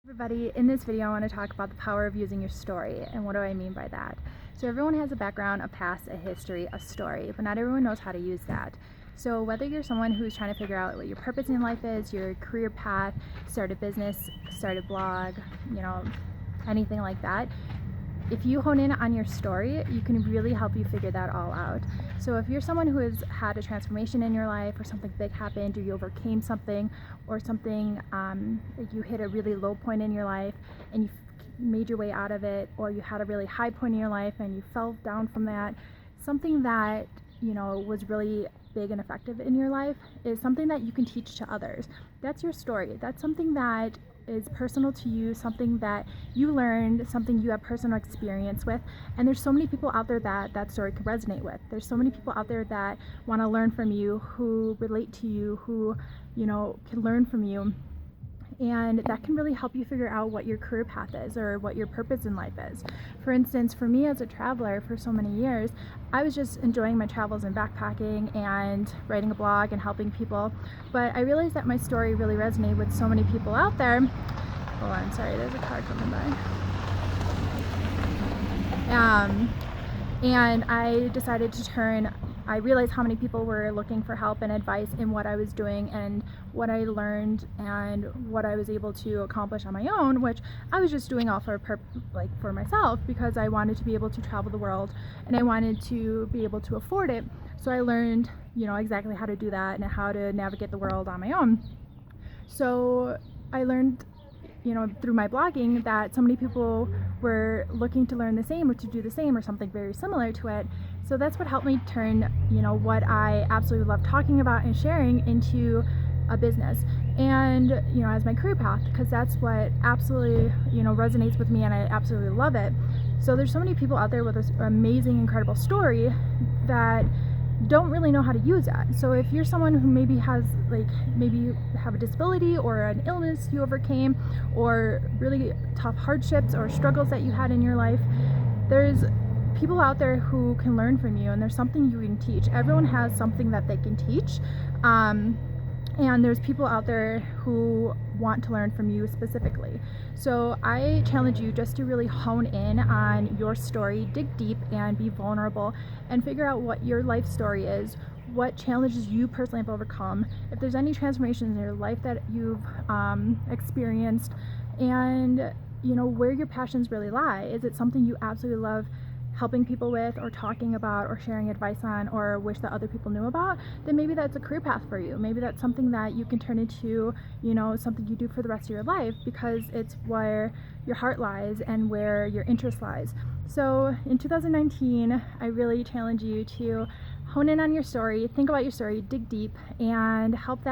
Everybody, in this video I want to talk about the power of using your story, and what do I mean by that? So everyone has a background, a past, a history, a story, but not everyone knows how to use that. So whether you're someone who's trying to figure out what your purpose in life is, your career path, start a business, start a blog, anything like that, if you hone in on your story, you can really help you figure that all out. So if you're someone who has had a transformation in your life, or something big happened, or you overcame something, or something like you hit a really low point in your life and you made your way out of it, or you had a really high point in your life and you fell down from that, something that was really big and effective in your life is something that you can teach to others. That's your story. That's something that is personal to you, something that you learned, something you have personal experience with. And there's so many people out there that story can resonate with. There's so many people out there that want to learn from you, who relate to you, who can learn from you. And that can really help you figure out what your career path is, or what your purpose in life is. For instance, for me as a traveler for so many years, I was just enjoying my travels and backpacking and writing a blog and helping people. But I realized that my story really resonated with so many people out there. Hold on, sorry, there's a car coming by. And I decided to I realized how many people were looking for help and advice in what I was doing and what I learned and what I was able to accomplish on my own, which I was just doing all for myself, because I wanted to be able to travel the world and I wanted to be able to afford it. So I learned, exactly how to do that and how to navigate the world on my own. So I learned through my blogging that so many people were looking to learn the same, or to do the same, or something very similar to it. So that's what helped me turn what I absolutely love talking about and sharing into a business, and as my career path, because that's what absolutely resonates with me and I absolutely love it. So there's so many people out there with this amazing, incredible story that don't really know how to use that. So if you're someone who maybe you have a disability or an illness you overcame, or really tough hardships or struggles that you had in your life, there's people out there who can learn from you, and there's something you can teach. Everyone has something that they can teach, and there's people out there who want to learn from you specifically. So I challenge you just to really hone in on your story, dig deep and be vulnerable, and figure out what your life story is, what challenges you personally have overcome, if there's any transformations in your life that you've experienced, and where your passions really lie. Is it something you absolutely love helping people with, or talking about, or sharing advice on, or wish that other people knew about? Then maybe that's a career path for you. Maybe that's something that you can turn into something you do for the rest of your life, because it's where your heart lies and where your interest lies. So in 2019, I really challenge you to hone in on your story, think about your story, dig deep, and help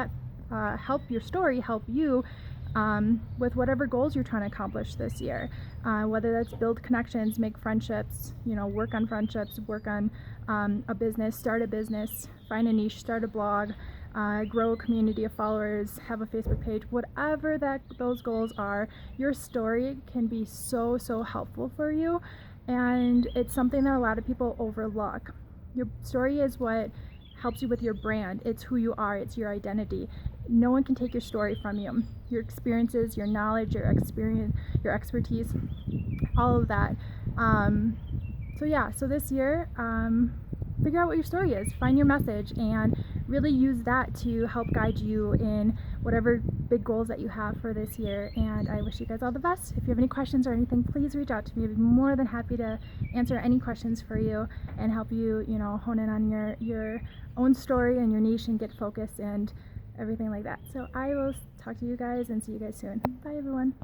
your story help you with whatever goals you're trying to accomplish this year, whether that's build connections, make friendships, work on friendships, work on a business, start a business, find a niche, start a blog, grow a community of followers, have a Facebook page. Whatever those goals are, your story can be so helpful for you, and it's something that a lot of people overlook. Your story is what helps you with your brand. It's who you are. It's your identity. No one can take your story from you. Your experiences, your knowledge, your expertise, all of that. So this year, figure out what your story is, find your message, and really use that to help guide you in whatever big goals that you have for this year. And I wish you guys all the best. If you have any questions or anything, please reach out to me. I'd be more than happy to answer any questions for you and help you, hone in on your own story and your niche and get focused and everything like that. So I will talk to you guys and see you guys soon. Bye, everyone.